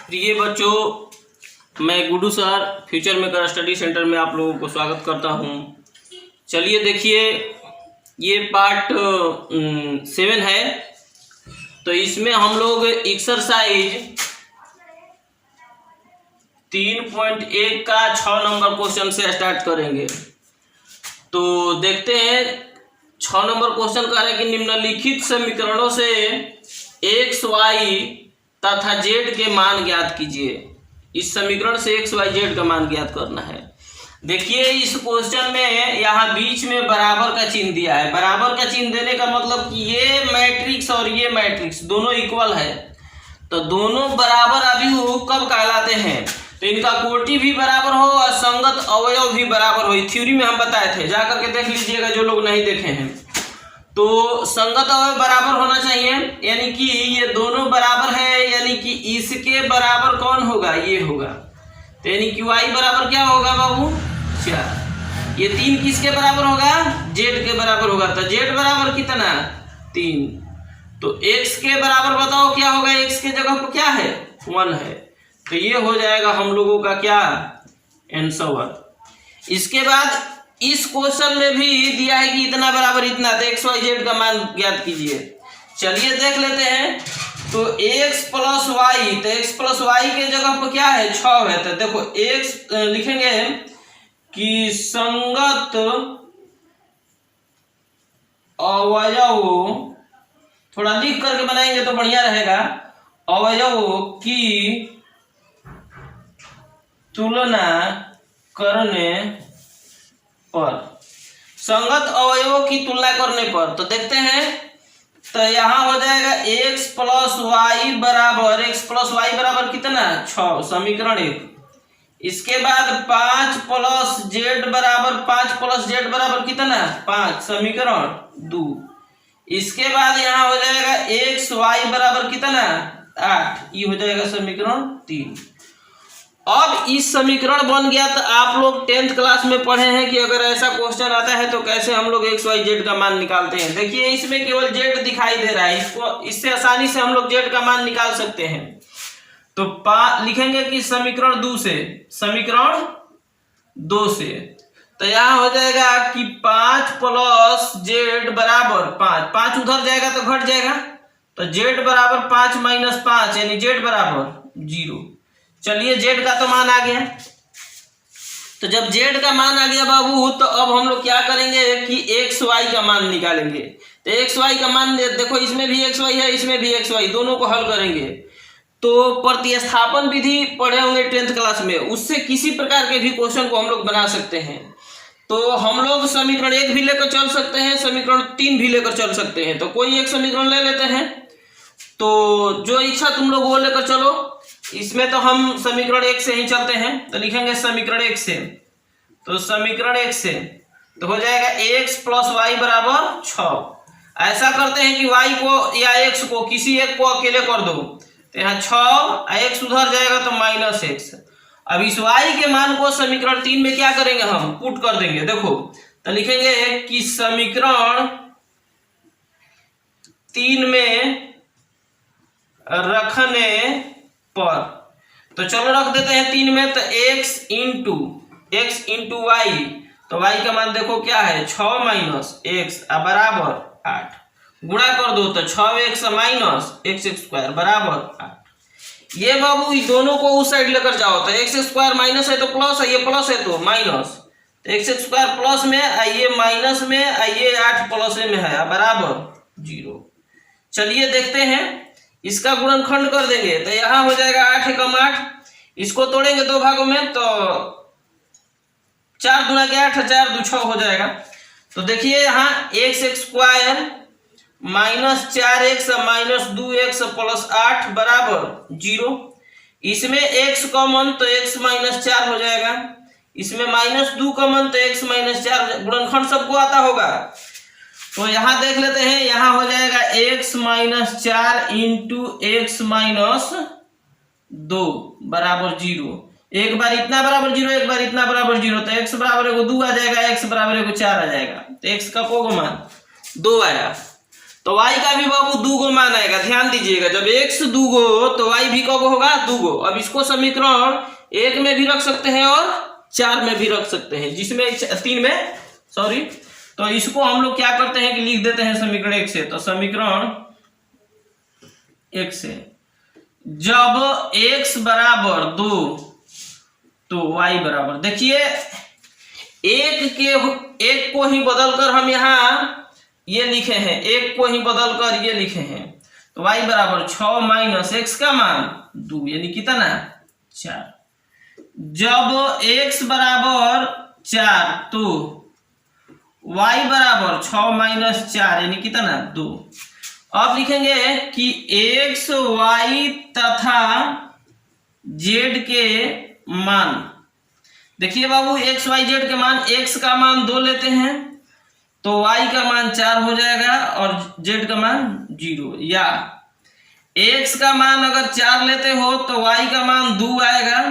प्रिय बच्चों, मैं Guddu sir future maker study centre में आप लोगों को स्वागत करता हूं। चलिए देखिए, ये पार्ट 7 है। तो इसमें हम लोग एक्सरसाइज 3.1 का 6 नंबर क्वेश्चन से स्टार्ट करेंगे। तो देखते हैं, 6 नंबर क्वेश्चन कह रहे हैं कि निम्नलिखित समीकरणों से एक्स वाई तथा जेड के मान ज्ञात कीजिए। इस समीकरण से एक्स वाई जेड का मान ज्ञात करना है। देखिए, इस क्वेश्चन में यहाँ बीच में बराबर का चिन्ह दिया है। बराबर का चिन्ह देने का मतलब कि ये मैट्रिक्स और ये मैट्रिक्स दोनों इक्वल है, तो दोनों बराबर अभियुक्त कब कहलाते हैं? तो इनका कोटि भी बराबर हो और संगत अवयव भी बराबर हो। थ्योरी में हम बताए थे, जाकर के देख लीजिएगा जो लोग नहीं देखे हैं। तो संगत अवयव बराबर होना चाहिए, यानी कि ये दोनों बराबर है, यानी कि इसके बराबर कौन होगा? ये होगा। तो यानी कि y बराबर क्या होगा बाबू? 4। ये 3 किसके बराबर होगा? z के बराबर होगा। तो z बराबर कितना? 3। तो x के बराबर बताओ क्या होगा? x के जगह पर क्या है? 1 है। तो ये हो जाएगा हम लोगों का क्या आंसर। इसके बाद इस क्वेश्चन में भी दिया है कि इतना बराबर इतना, तो एक्स वाई जेड का मान ज्ञात कीजिए। चलिए देख लेते हैं। तो x प्लस वाई, तो x प्लस वाई के जगह पर क्या है? 6 है। तो देखो x लिखेंगे कि संगत अवयव, थोड़ा लिख करके बनाएंगे तो बढ़िया रहेगा। अवयव की तुलना करने पर, संगत अवयवों की तुलना करने पर, तो देखते हैं। तो यहाँ हो जाएगा x प्लस वाई बराबर, x प्लस वाई बराबर कितना? 6, समीकरण 1। इसके बाद 5 प्लस जेड बराबर, 5 प्लस जेड बराबर कितना? 5, समीकरण 2। इसके बाद यहाँ हो जाएगा x वाई बराबर कितना? 8, ये हो जाएगा समीकरण 3। अब इस समीकरण बन गया। तो आप लोग 10th क्लास में पढ़े हैं कि अगर ऐसा क्वेश्चन आता है तो कैसे हम लोग एक्स वाई जेड का मान निकालते हैं। देखिए, इसमें केवल जेड दिखाई दे रहा है, इससे आसानी से हम लोग जेड का मान निकाल सकते हैं। तो लिखेंगे कि समीकरण 2 से, समीकरण 2 से। तो यहाँ हो जाएगा कि 5 प्लस जेड बराबर 5, 5 उधर जाएगा तो घट जाएगा। तो जेड बराबर 5 माइनस 5, यानी जेड बराबर 0। चलिए, जेड का तो मान आ गया। तो जब जेड का मान आ गया बाबू, तो अब हम लोग क्या करेंगे कि एक्स वाई का मान निकालेंगे। तो एक्स वाई का मान देखो, इसमें भी एक्स वाई है, इसमें भी एक्स वाई, दोनों को हल करेंगे। तो प्रतिस्थापन विधि पढ़े होंगे 10th क्लास में, उससे किसी प्रकार के भी क्वेश्चन को हम लोग बना सकते हैं। तो हम लोग समीकरण 1 भी लेकर चल सकते हैं, समीकरण 3 भी लेकर चल सकते हैं। तो कोई एक समीकरण ले लेते हैं, तो जो इच्छा तुम लोग वो लेकर चलो। इसमें तो हम समीकरण 1 से ही चलते हैं। तो लिखेंगे समीकरण 1 से, तो समीकरण 1 से तो हो जाएगा x प्लस वाई बराबर 6। ऐसा करते हैं कि y को या x को, किसी एक को अकेले कर दो। तो यहाँ 6, x उधर जाएगा तो माइनस x। अब इस y के मान को समीकरण 3 में क्या करेंगे? हम पुट कर देंगे। देखो, तो लिखेंगे कि समीकरण 3 में रखने पर, तो चलो रख देते हैं 3 में। तो x इंटू वाई, तो y का मान देखो क्या है? 6 माइनस x बराबर 8। गुणा कर दो तो 6x माइनस x स्क्वायर बराबर 8। ये बाबू दोनों को उस साइड लेकर जाओ। तो x स्क्वायर माइनस है तो प्लस है, ये प्लस है तो माइनस। तो x स्क्वायर प्लस में, ये माइनस में, ये 8 प्लस में है बराबर 0। चलिए देखते हैं, इसका गुणनखंड कर देंगे। तो यहाँ हो जाएगा 8 एकम 8, इसको तोड़ेंगे 2 भागों में, तो 4 दूना के 8, 4 दू 6 हो जाएगा। तो देखिए यहाँ x square minus 4x minus 2x plus 8 बराबर 0। इसमें x कॉमन, तो x माइनस 4 हो जाएगा। इसमें माइनस 2 कॉमन, तो x माइनस 4। गुणनखंड सबको आता होगा। तो यहाँ देख लेते हैं, यहाँ हो जाएगा x minus 4 into x minus 2 बराबर 0। एक बार इतना बराबर 0, एक बार इतना बराबर 0। तो x बराबर 2 आ जाएगा, x बराबर 4 आ जाएगा। तो x का को मान 2 आया। तो y का भी बाबू 2 गो मान आएगा। ध्यान दीजिएगा, जब x 2 गो तो y भी कब होगा 2 गो। अब इसको समीकरण 1 में भी रख सकते हैं और 4 में भी रख सकते हैं, जिसमें 3 में सॉरी। तो इसको हम लोग क्या करते हैं कि लिख देते हैं समीकरण 1 से। तो समीकरण 1 से जब x बराबर 2 तो y बराबर, देखिए एक को ही बदलकर हम यहाँ ये लिखे हैं, एक को ही बदलकर ये लिखे हैं। तो y बराबर 6 माइनस x का मान 2 यानी कितना 4। जब x बराबर 4 तो y बराबर 6 माइनस 4 यानी कितना 2। अब लिखेंगे कि x y तथा z के मान, देखिए बाबू x y z के मान, x का मान 2 लेते हैं तो y का मान 4 हो जाएगा और z का मान 0, या x का मान अगर 4 लेते हो तो y का मान 2 आएगा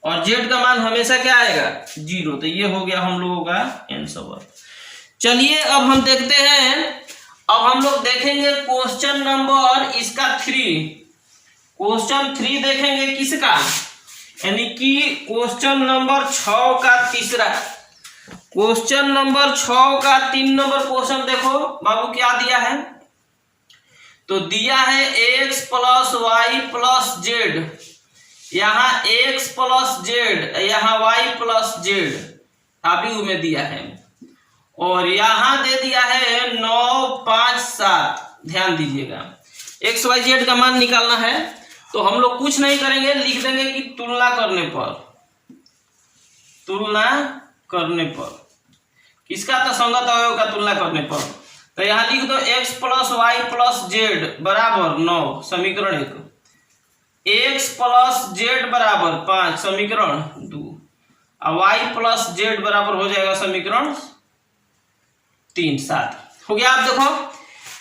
और z का मान हमेशा क्या आएगा 0। तो ये हो गया हम लोगों का आंसर। चलिए अब हम देखते हैं, अब हम लोग देखेंगे क्वेश्चन नंबर इसका 3, क्वेश्चन 3 देखेंगे किसका, यानी कि क्वेश्चन नंबर 6 का तीसरा। क्वेश्चन नंबर 6 का 3 नंबर क्वेश्चन देखो बाबू क्या दिया है। तो दिया है x plus y plus z, यहाँ x प्लस जेड, यहाँ y प्लस जेड अभी में दिया है, और यहाँ दे दिया है 9 5 7। ध्यान दीजिएगा x y z का मान निकालना है। तो हम लोग कुछ नहीं करेंगे, लिख देंगे कि तुलना करने पर, तुलना करने पर किसका, तो संगत अवयव का तुलना करने पर। तो यहाँ लिख दो x plus y plus z बराबर 9 समीकरण 1, x प्लस जेड बराबर 5 समीकरण 2, और y प्लस जेड बराबर हो जाएगा समीकरण 3 7 हो गया। आप देखो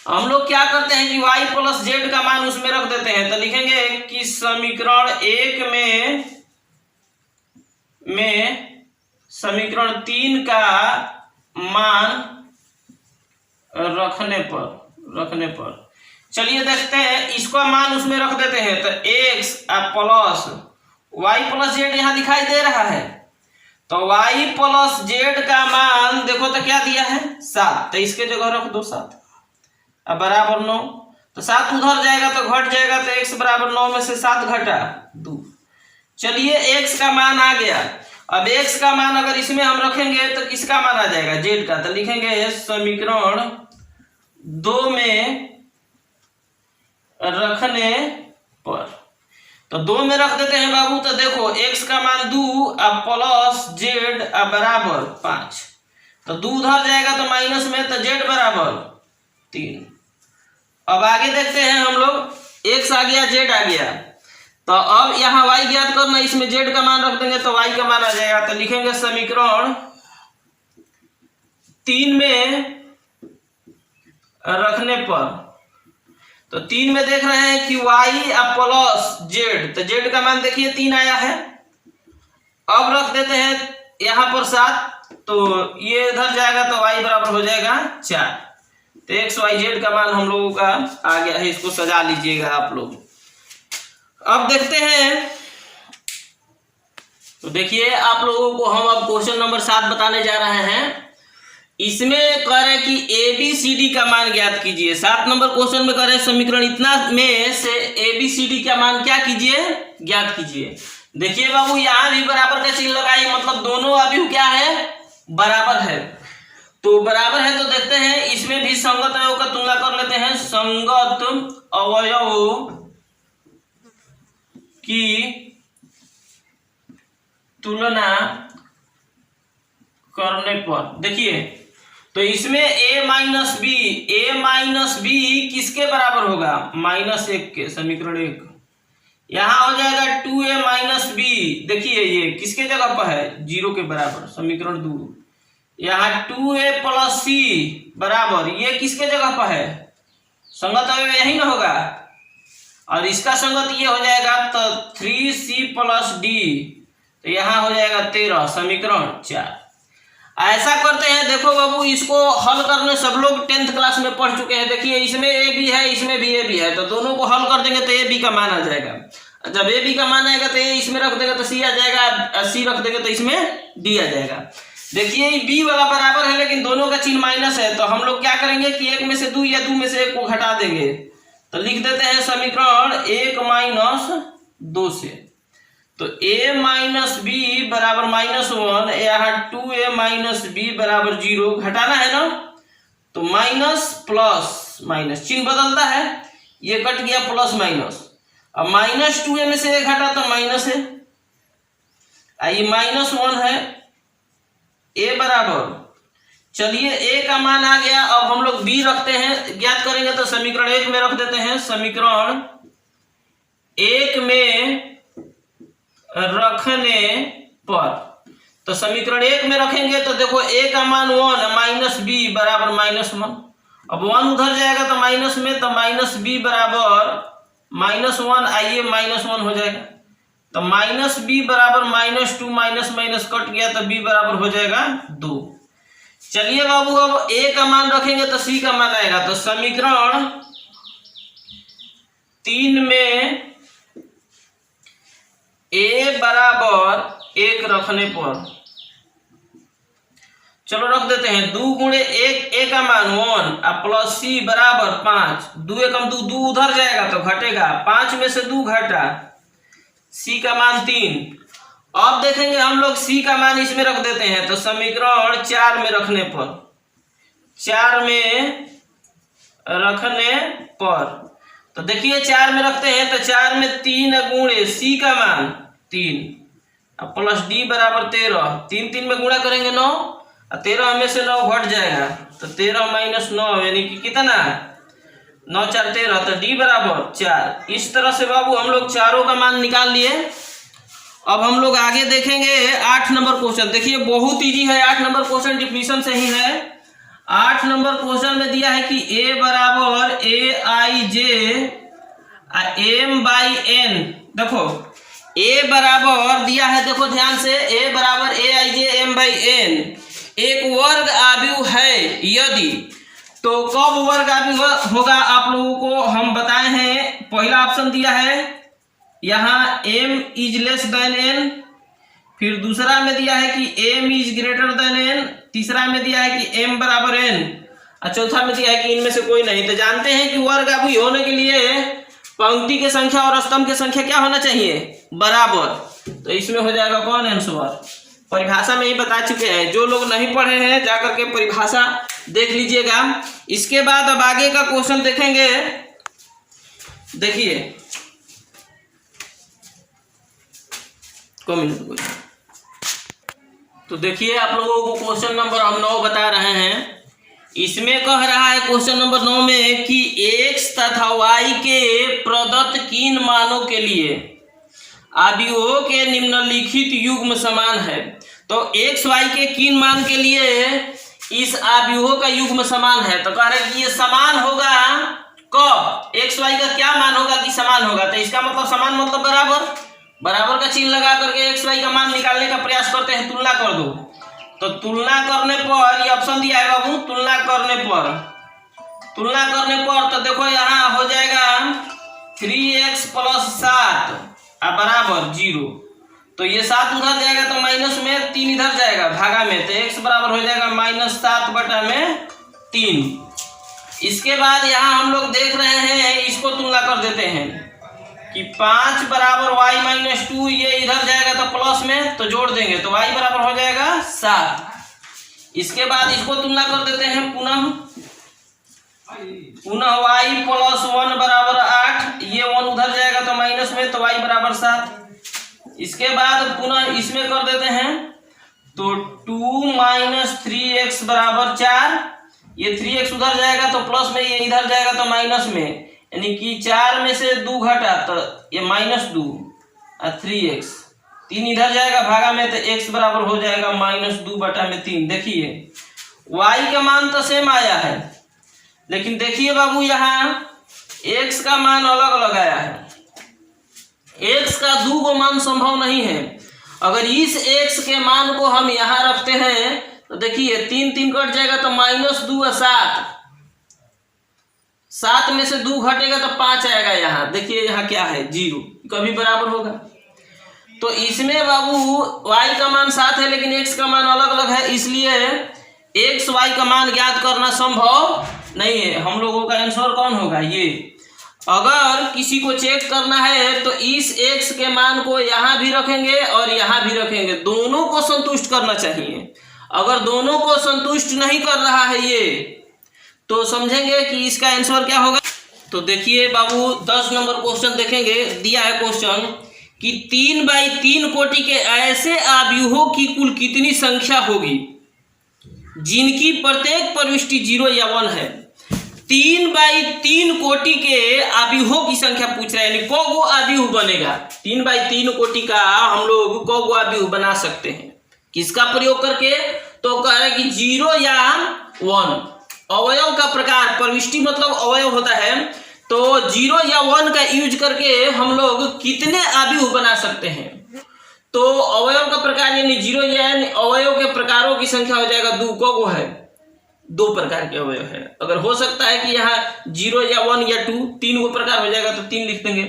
हम लोग क्या करते हैं कि y प्लस जेड का मान उसमें रख देते हैं। तो लिखेंगे कि समीकरण 1 में समीकरण 3 का मान रखने पर चलिए देखते हैं, इसका मान उसमें रख देते हैं। तो x plus y plus z यहाँ दिखाई दे रहा है, तो y प्लस जेड का मान देखो तो क्या दिया है 7, तो इसके जगह रख दो 7 अब बराबर 9। तो 7 उधर जाएगा तो घट जाएगा, तो x बराबर 9 में से 7 घटा 2। चलिए x का मान आ गया। अब x का मान अगर इसमें हम रखेंगे तो किसका मान आ जाएगा z का। तो लिखेंगे समीकरण 2 में रखने पर, तो 2 में रख देते हैं बाबू। तो देखो x का मान 2 अब प्लस जेड अब बराबर 5, तो 2 उधर जाएगा तो माइनस में, तो z बराबर 3। अब आगे देखते हैं हम लोग, x आ गया z आ गया, तो अब यहाँ y ज्ञात करना, इसमें z का मान रख देंगे तो y का मान आ जाएगा। तो लिखेंगे समीकरण 3 में रखने पर, तो 3 में देख रहे हैं कि y अब प्लस जेड, तो z का मान देखिए 3 आया है। अब रख देते हैं यहाँ पर 7, तो ये इधर जाएगा तो y बराबर हो जाएगा 4। तो एक्स वाई जेड का मान हम लोगों का आ गया है, इसको सजा लीजिएगा आप लोग। अब देखते हैं, तो देखिए आप लोगों को हम अब क्वेश्चन नंबर 7 बताने जा रहे हैं। इसमें कह रहे कि ए बी सी डी का मान ज्ञात कीजिए। 7 नंबर क्वेश्चन में कह रहे समीकरण इतना में से ए बी सी डी का मान क्या कीजिए ज्ञात कीजिए। देखिए बाबू यहाँ भी बराबर का चिन्ह लगाइए, मतलब दोनों अभी क्या है बराबर है, तो बराबर है। तो देखते हैं इसमें भी संगत अवयव का तुलना कर लेते हैं। संगत अवयव की तुलना करने पर देखिए, तो इसमें a माइनस बी किसके बराबर होगा -1 के, समीकरण 1। यहाँ हो जाएगा 2a माइनस बी, देखिए ये किसके जगह पर है 0 के बराबर, समीकरण 2। यहाँ 2a प्लस सी बराबर ये किसके जगह पर है, संगत अवयव यही ना होगा, और इसका संगत ये हो जाएगा तो 3c प्लस डी, तो यहाँ हो जाएगा 13, समीकरण 4। ऐसा करते हैं, देखो बाबू इसको हल करने सब लोग 10th क्लास में पढ़ चुके हैं। देखिए इसमें ए बी है, इसमें भी ए बी है, तो दोनों को हल कर देंगे तो ए बी का मान आ जाएगा। जब ए बी का मान आएगा तो ए इसमें रख देगा तो सी आ जाएगा, सी रख देंगे तो इसमें डी आ जाएगा। देखिए ये बी वाला बराबर है लेकिन दोनों का चिन्ह माइनस है, तो हम लोग क्या करेंगे कि एक में से दो या दो में से एक को घटा देंगे। तो लिख देते हैं समीकरण 1 माइनस 2 से। तो a माइनस बी बराबर -1, यहाँ 2a माइनस बी बराबर 0, घटाना है ना, तो माइनस प्लस माइनस चिन्ह बदलता है, ये कट गया प्लस माइनस। अब -2a में से a घटा तो माइनस है, ये -1 है, a बराबर, चलिए a का मान आ गया। अब हम लोग b रखते हैं, ज्ञात करेंगे तो समीकरण 1 में रख देते हैं। समीकरण 1 में रखने पर, तो समीकरण 1 में रखेंगे तो देखो a का मान 1 माइनस बी बराबर -1। अब 1 उधर जाएगा तो माइनस में, तो माइनस बी बराबर -1, आइए -1 हो जाएगा, तो माइनस बी बराबर -2, माइनस माइनस कट गया तो b बराबर हो जाएगा 2। चलिए बाबू अब a का मान रखेंगे तो c का मान आएगा। तो समीकरण 3 में a बराबर 1 रखने पर, चलो रख देते हैं 2 गुणे 1, a का मान 1 और प्लस c बराबर 5, 2 एकम 2, 2 उधर जाएगा तो घटेगा, 5 में से 2 घटा, c का मान 3। अब देखेंगे हम लोग c का मान इसमें रख देते हैं। तो समीकरण 4 में रखने पर, 4 में रखने पर, तो देखिए 4 में रखते हैं तो 4 में 3 गुणे c का मान 3 अब प्लस d बराबर 13, 3 3 में गुणा करेंगे 9 और 13 में से 9 घट जाएगा, तो 13 माइनस 9 यानी कि कितना, 9 4 13, तो d बराबर 4। इस तरह से बाबू हम लोग चारों का मान निकाल लिए। अब हम लोग आगे देखेंगे 8 नंबर क्वेश्चन। देखिए बहुत इजी है, 8 नंबर क्वेश्चन डिफिनीशन से ही है। 8 नंबर क्वेश्चन में दिया है कि a बराबर aij m/n। देखो a बराबर दिया है, देखो ध्यान से, a बराबर aij m/n एक वर्ग आव्यूह है यदि, तो कब वर्ग आव्यूह होगा आप लोगों को हम बताए हैं। पहला ऑप्शन दिया है यहाँ m is less than n, फिर दूसरा में दिया है कि m is greater than n, तीसरा में दिया है कि m बराबर n, और चौथा में दिया है कि इनमें से कोई नहीं। तो जानते हैं कि वर्ग आव्यूह होने के लिए पंक्ति की संख्या और स्तंभ की संख्या क्या होना चाहिए, बराबर। तो इसमें हो जाएगा कौन आंसर, परिभाषा में ही बता चुके हैं, जो लोग नहीं पढ़े हैं जाकर के परिभाषा देख लीजिएगा। इसके बाद अब आगे का क्वेश्चन देखेंगे। देखिए तो देखिए आप लोगों को क्वेश्चन नंबर हम 9 बता रहे हैं। इसमें कह रहा है क्वेश्चन नंबर 9 में कि x तथा y के प्रदत्त किन मानों के लिए आव्यूहों के निम्नलिखित युग्म समान है। तो x y के किन मान के लिए इस आव्यूहों का युग्म समान है, तो कह रहे हैं कि ये समान होगा कब, x y का क्या मान होगा कि समान होगा। तो इसका मतलब समान मतलब बराबर, बराबर का चिन्ह लगा करके x y का मान निकालने का प्रयास करते हैं। तुलना कर दो, तो तुलना करने पर, ये ऑप्शन दिया है बाबू, तुलना करने पर, तुलना करने पर, तो देखो यहाँ हो जाएगा 3x + 7 बराबर 0, तो ये 7 उधर जाएगा तो माइनस में 3 इधर जाएगा भागा में, तो x बराबर हो जाएगा -7/3। इसके बाद यहाँ हम लोग देख रहे हैं, इसको तुलना कर देते हैं कि 5 बराबर y - 2, ये इधर जाएगा तो प्लस में, तो जोड़ देंगे तो y बराबर हो जाएगा 7। इसके बाद इसको तुलना कर देते हैं पुनः y + 1 बराबर 8, ये 1 उधर जाएगा तो माइनस में, तो y बराबर 7। इसके बाद पुनः इसमें कर देते हैं तो 2 - 3x बराबर 4, ये 3x उधर जाएगा तो प्लस में, ये इधर जाएगा तो माइनस में, यानी कि 4 में से 2 घटा तो ये -2 और 3x, 3 इधर जाएगा भागा में, तो x बराबर हो जाएगा -2/3। देखिए y का मान तो सेम आया है, लेकिन देखिए बाबू यहाँ x का मान अलग अलग आया है। x का 2 मान संभव नहीं है। अगर इस x के मान को हम यहाँ रखते हैं तो देखिए 3 3 कट जाएगा तो -2 और 7, 7 में से 2 घटेगा तो 5 आएगा। यहाँ देखिए यहाँ क्या है 0, कभी बराबर होगा। तो इसमें बाबू y का मान 7 है लेकिन x का मान अलग अलग है, इसलिए x y का मान ज्ञात करना संभव नहीं है। हम लोगों का आंसर कौन होगा ये। अगर किसी को चेक करना है तो इस x के मान को यहाँ भी रखेंगे और यहाँ भी रखेंगे, दोनों को संतुष्ट करना चाहिए। अगर दोनों को संतुष्ट नहीं कर रहा है ये, तो समझेंगे कि इसका आंसर क्या होगा। तो देखिए बाबू 10 नंबर क्वेश्चन देखेंगे। दिया है क्वेश्चन कि 3/3 कोटि के ऐसे आव्यूहों की कुल कितनी संख्या होगी जिनकी प्रत्येक प्रविष्टि 0 या 1 है। 3/3 कोटि के आव्यूहों की संख्या पूछ रहा है, यानी को आव्यूह बनेगा। 3/3 कोटि का हम लोग को आव्यूह बना सकते हैं, किसका प्रयोग करके। तो कह रहे कि 0 या 1 अवयव का प्रकार, प्रविष्टि मतलब अवयव होता है, तो 0 या 1 का यूज करके हम लोग कितने आव्यूह बना सकते हैं। तो अवयव का प्रकार यानी 0 या अवयव के प्रकारों की संख्या हो जाएगा 2। को है 2 प्रकार के अवयव है। अगर हो सकता है कि यहाँ 0 या 1 या 2 3 प्रकार हो जाएगा तो 3 लिख देंगे।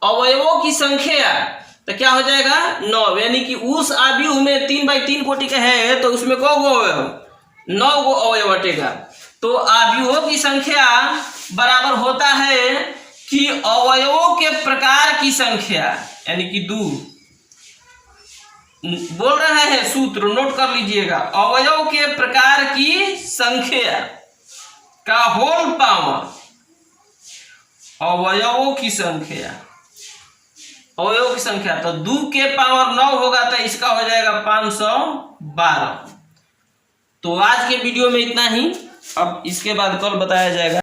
अवयवों की संख्या तो क्या हो जाएगा 9, यानी कि उस आव्यूह में 3/3 कोटि का है तो उसमें को अवयव 9 गो अवयव हटेगा। तो आव्यूहों की संख्या बराबर होता है कि अवयवों के प्रकार की संख्या, यानी कि 2। बोल रहे हैं सूत्र, नोट कर लीजिएगा। अवयव के प्रकार की संख्या का होल पावर, अवयवों की संख्या, अवयवों की संख्या तो 2 के पावर 9 होगा तो इसका हो जाएगा 512। तो आज के वीडियो में इतना ही। अब इसके बाद कल बताया जाएगा।